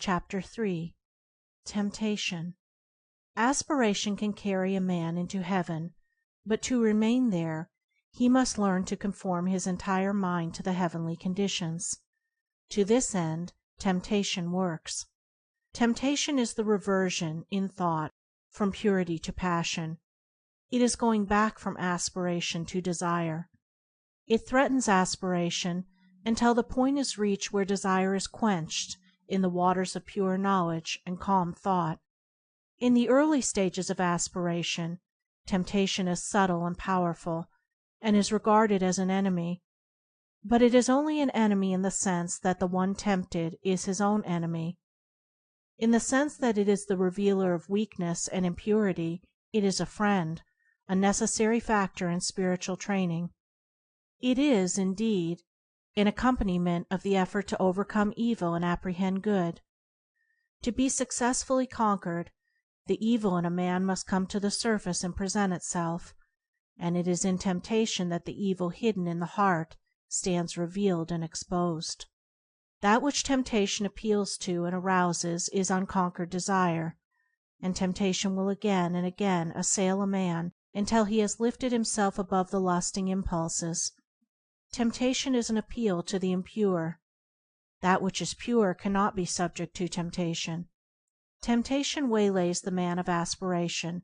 Chapter 3. Temptation. Aspiration can carry a man into heaven, but to remain there he must learn to conform his entire mind to the heavenly conditions. To this end temptation works. Temptation is the reversion, in thought, from purity to passion. It is going back from aspiration to desire. It threatens aspiration until the point is reached where desire is quenched in the waters of pure knowledge and calm thought. In the early stages of aspiration, temptation is subtle and powerful, and is regarded as an enemy. But it is only an enemy in the sense that the one tempted is his own enemy. In the sense that it is the revealer of weakness and impurity, it is a friend, a necessary factor in spiritual training. It is, indeed, an accompaniment of the effort to overcome evil and apprehend good. To be successfully conquered, the evil in a man must come to the surface and present itself, and it is in temptation that the evil hidden in the heart stands revealed and exposed. That which temptation appeals to and arouses is unconquered desire, and temptation will again and again assail a man until he has lifted himself above the lusting impulses. Temptation is an appeal to the impure. That which is pure cannot be subject to temptation. Temptation waylays the man of aspiration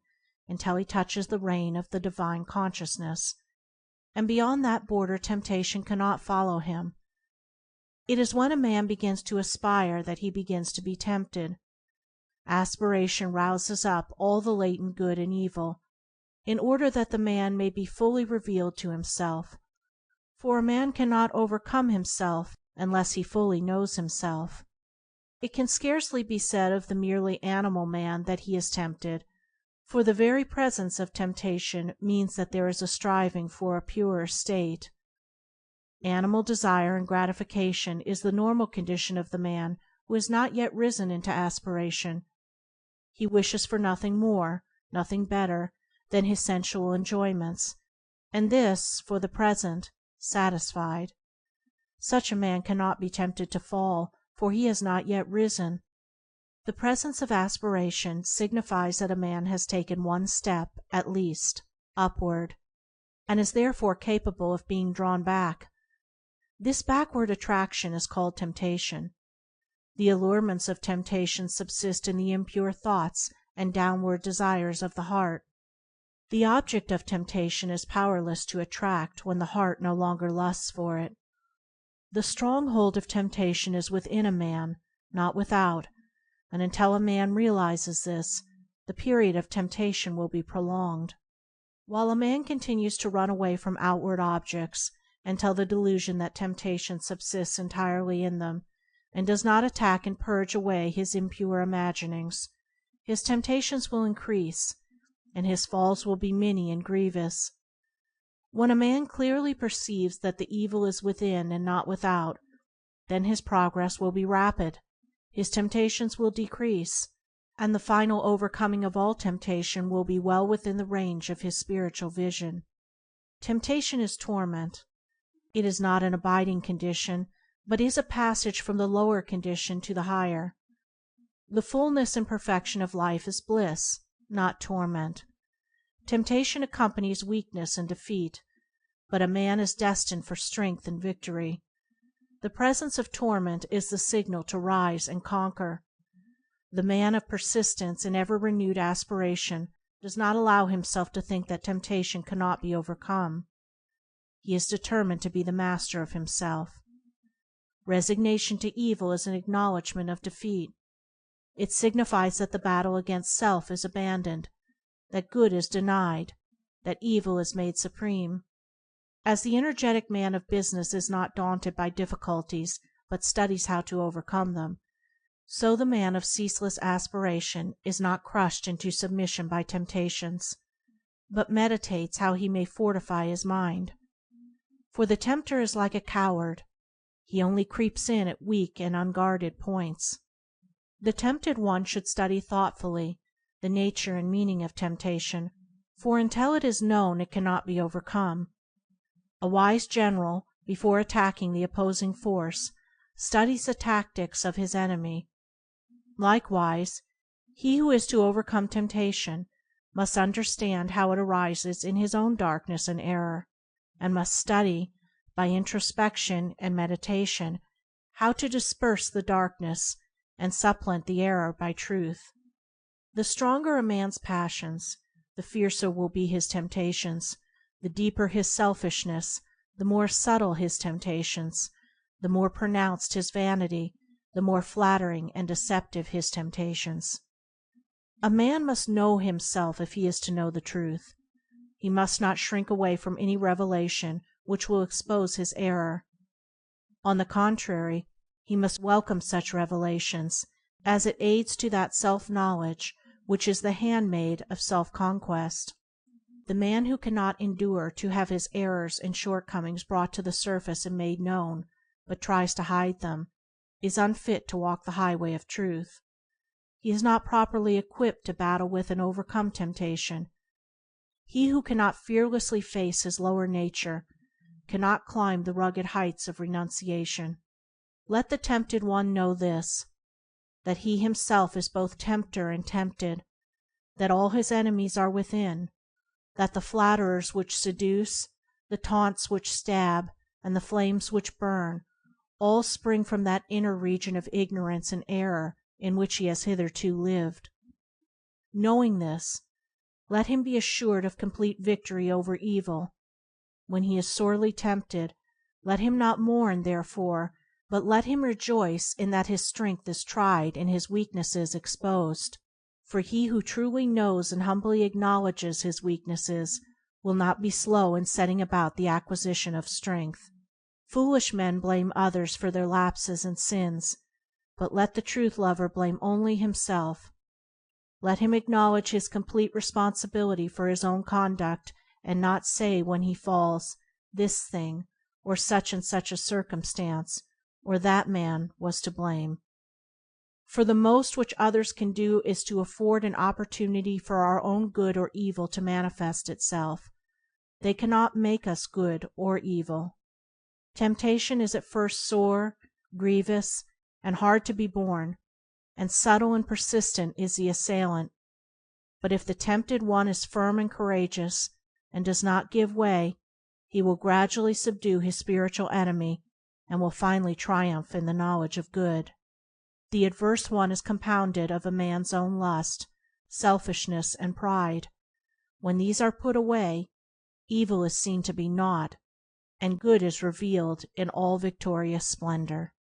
until he touches the reign of the divine consciousness, and beyond that border temptation cannot follow him. It is when a man begins to aspire that he begins to be tempted. Aspiration rouses up all the latent good and evil, in order that the man may be fully revealed to himself. For a man cannot overcome himself unless he fully knows himself. It can scarcely be said of the merely animal man that he is tempted, for the very presence of temptation means that there is a striving for a purer state. Animal desire and gratification is the normal condition of the man who has not yet risen into aspiration. He wishes for nothing more, nothing better, than his sensual enjoyments, and this, for the present, satisfied. Such a man cannot be tempted to fall, for he has not yet risen. The presence of aspiration signifies that a man has taken one step, at least, upward, and is therefore capable of being drawn back. This backward attraction is called temptation. The allurements of temptation subsist in the impure thoughts and downward desires of the heart. The object of temptation is powerless to attract when the heart no longer lusts for it. The stronghold of temptation is within a man, not without, and until a man realizes this, the period of temptation will be prolonged. While a man continues to run away from outward objects until the delusion that temptation subsists entirely in them, and does not attack and purge away his impure imaginings, his temptations will increase, and his falls will be many and grievous. When a man clearly perceives that the evil is within and not without, then his progress will be rapid, his temptations will decrease, and the final overcoming of all temptation will be well within the range of his spiritual vision. Temptation is torment. It is not an abiding condition, but is a passage from the lower condition to the higher. The fullness and perfection of life is bliss, not torment. Temptation accompanies weakness and defeat, but a man is destined for strength and victory. The presence of torment is the signal to rise and conquer. The man of persistence and ever-renewed aspiration does not allow himself to think that temptation cannot be overcome. He is determined to be the master of himself. Resignation to evil is an acknowledgment of defeat. It signifies that the battle against self is abandoned, that good is denied, that evil is made supreme. As the energetic man of business is not daunted by difficulties but studies how to overcome them, so the man of ceaseless aspiration is not crushed into submission by temptations, but meditates how he may fortify his mind. For the tempter is like a coward. He only creeps in at weak and unguarded points. The tempted one should study thoughtfully the nature and meaning of temptation, for until it is known it cannot be overcome. A wise general, before attacking the opposing force, studies the tactics of his enemy. Likewise, he who is to overcome temptation must understand how it arises in his own darkness and error, and must study, by introspection and meditation, how to disperse the darkness and supplant the error by truth. The stronger a man's passions, the fiercer will be his temptations; the deeper his selfishness, the more subtle his temptations; the more pronounced his vanity, the more flattering and deceptive his temptations. A man must know himself if he is to know the truth. He must not shrink away from any revelation which will expose his error. On the contrary, he must welcome such revelations, as it aids to that self-knowledge which is the handmaid of self-conquest. The man who cannot endure to have his errors and shortcomings brought to the surface and made known, but tries to hide them, is unfit to walk the highway of truth. He is not properly equipped to battle with and overcome temptation. He who cannot fearlessly face his lower nature cannot climb the rugged heights of renunciation. Let the tempted one know this, that he himself is both tempter and tempted, that all his enemies are within, that the flatterers which seduce, the taunts which stab, and the flames which burn, all spring from that inner region of ignorance and error in which he has hitherto lived. Knowing this, let him be assured of complete victory over evil. When he is sorely tempted, let him not mourn therefore, but let him rejoice in that his strength is tried and his weaknesses exposed. For he who truly knows and humbly acknowledges his weaknesses will not be slow in setting about the acquisition of strength. Foolish men blame others for their lapses and sins, but let the truth-lover blame only himself. Let him acknowledge his complete responsibility for his own conduct, and not say when he falls, "This thing," or "such and such a circumstance," or "that man was to blame." For the most which others can do is to afford an opportunity for our own good or evil to manifest itself. They cannot make us good or evil. Temptation is at first sore, grievous, and hard to be borne, and subtle and persistent is the assailant. But if the tempted one is firm and courageous, and does not give way, he will gradually subdue his spiritual enemy, and will finally triumph in the knowledge of good. The adverse one is compounded of a man's own lust, selfishness, and pride. When these are put away, evil is seen to be naught, and good is revealed in all victorious splendor.